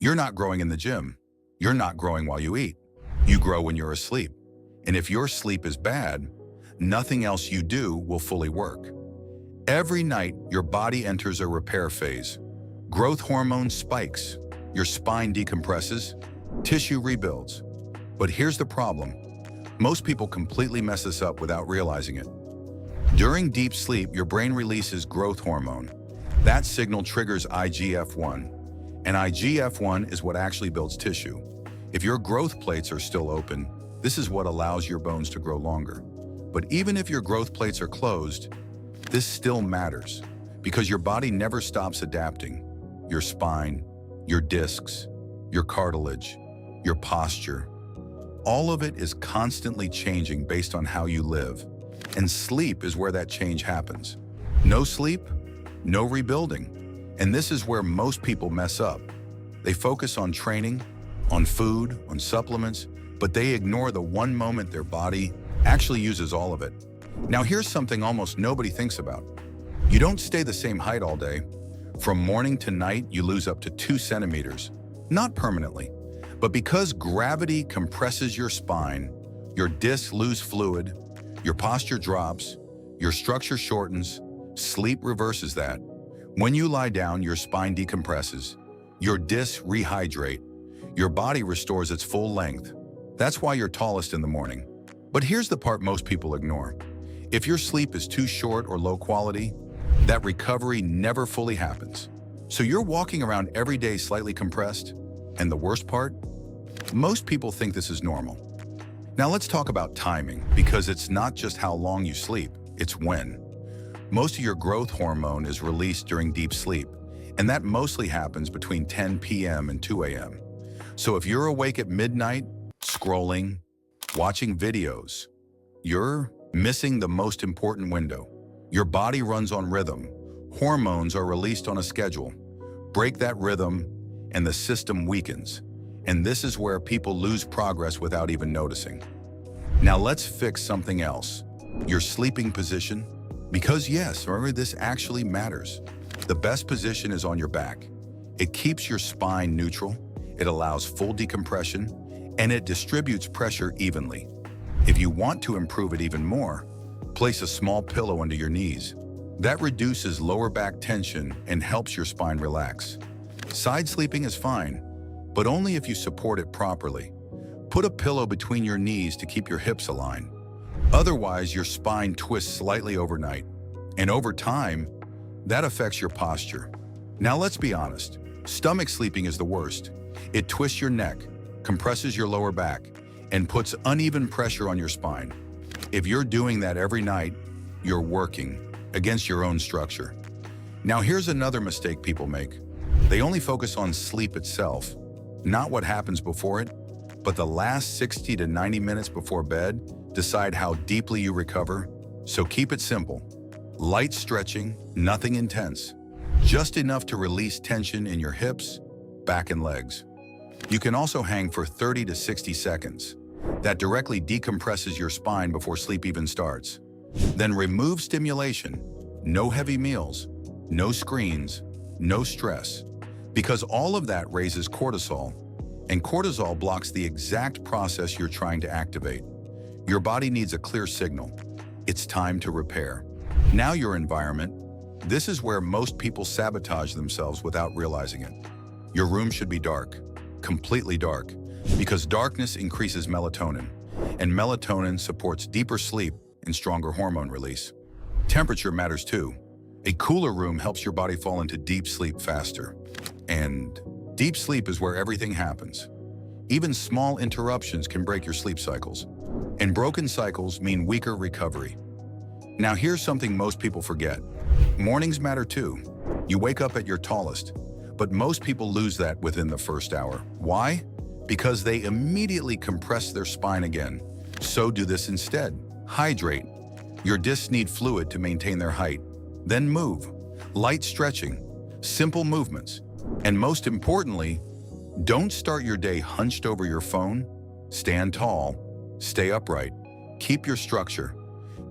You're not growing in the gym. You're not growing while you eat. You grow when you're asleep. And if your sleep is bad, nothing else you do will fully work. Every night, your body enters a repair phase. Growth hormone spikes, your spine decompresses, tissue rebuilds. But here's the problem. Most people completely mess this up without realizing it. During deep sleep, your brain releases growth hormone. That signal triggers IGF-1. And IGF-1 is what actually builds tissue. If your growth plates are still open, this is what allows your bones to grow longer. But even if your growth plates are closed, this still matters because your body never stops adapting. Your spine, your discs, your cartilage, your posture, all of it is constantly changing based on how you live. And sleep is where that change happens. No sleep, no rebuilding. And this is where most people mess up. They focus on training, on food, on supplements, but they ignore the one moment their body actually uses all of it. Now here's something almost nobody thinks about. You don't stay the same height all day. From morning to night, you lose up to 2 centimeters. Not permanently, but because gravity compresses your spine, your discs lose fluid, your posture drops, your structure shortens, sleep reverses that. When you lie down, your spine decompresses, your discs rehydrate, your body restores its full length. That's why you're tallest in the morning. But here's the part most people ignore. If your sleep is too short or low quality, that recovery never fully happens. So you're walking around every day slightly compressed, and the worst part? Most people think this is normal. Now let's talk about timing, because it's not just how long you sleep, it's when. Most of your growth hormone is released during deep sleep, and that mostly happens between 10 p.m. and 2 a.m. So if you're awake at midnight, scrolling, watching videos, you're missing the most important window. Your body runs on rhythm. Hormones are released on a schedule. Break that rhythm, and the system weakens. And this is where people lose progress without even noticing. Now let's fix something else. Your sleeping position. Because yes, remember, this actually matters. The best position is on your back. It keeps your spine neutral, it allows full decompression, and it distributes pressure evenly. If you want to improve it even more, place a small pillow under your knees. That reduces lower back tension and helps your spine relax. Side sleeping is fine, but only if you support it properly. Put a pillow between your knees to keep your hips aligned. Otherwise, your spine twists slightly overnight, and over time, that affects your posture. Now let's be honest, stomach sleeping is the worst. It twists your neck, compresses your lower back, and puts uneven pressure on your spine. If you're doing that every night, you're working against your own structure. Now here's another mistake people make. They only focus on sleep itself, not what happens before it, but the last 60 to 90 minutes before bed decide how deeply you recover. So keep it simple. Light stretching, nothing intense. Just enough to release tension in your hips, back and legs. You can also hang for 30 to 60 seconds. That directly decompresses your spine before sleep even starts. Then remove stimulation. No heavy meals, no screens, no stress. Because all of that raises cortisol, and cortisol blocks the exact process you're trying to activate. Your body needs a clear signal. It's time to repair. Now your environment. This is where most people sabotage themselves without realizing it. Your room should be dark, completely dark, because darkness increases melatonin, and melatonin supports deeper sleep and stronger hormone release. Temperature matters too. A cooler room helps your body fall into deep sleep faster. And deep sleep is where everything happens. Even small interruptions can break your sleep cycles. And broken cycles mean weaker recovery. Now here's something most people forget. Mornings matter too. You wake up at your tallest, but most people lose that within the first hour. Why? Because they immediately compress their spine again. So do this instead. Hydrate. Your discs need fluid to maintain their height. Then move. Light stretching. Simple movements. And most importantly, don't start your day hunched over your phone. Stand tall. Stay upright. Keep your structure.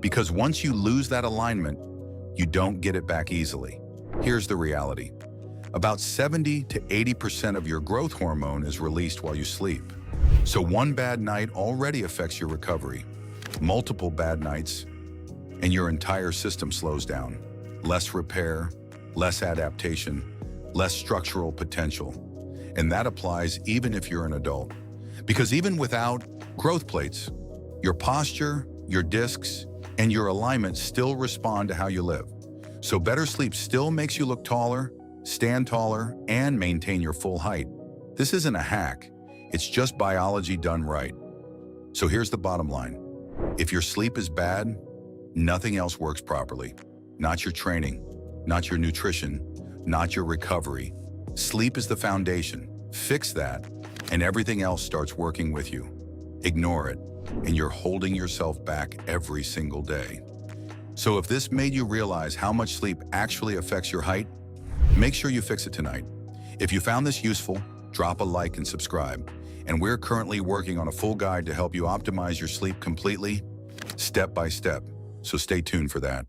Because once you lose that alignment, you don't get it back easily. Here's the reality. About 70 to 80% of your growth hormone is released while you sleep. So one bad night already affects your recovery. Multiple bad nights, and your entire system slows down. Less repair, less adaptation, less structural potential. And that applies even if you're an adult. Because even without growth plates, your posture, your discs, and your alignment still respond to how you live. So better sleep still makes you look taller, stand taller, and maintain your full height. This isn't a hack. It's just biology done right. So here's the bottom line. If your sleep is bad, nothing else works properly. Not your training, not your nutrition, not your recovery. Sleep is the foundation. Fix that, and everything else starts working with you. Ignore it, and you're holding yourself back every single day. So if this made you realize how much sleep actually affects your height, make sure you fix it tonight. If you found this useful, drop a like and subscribe. And we're currently working on a full guide to help you optimize your sleep completely, step by step. So stay tuned for that.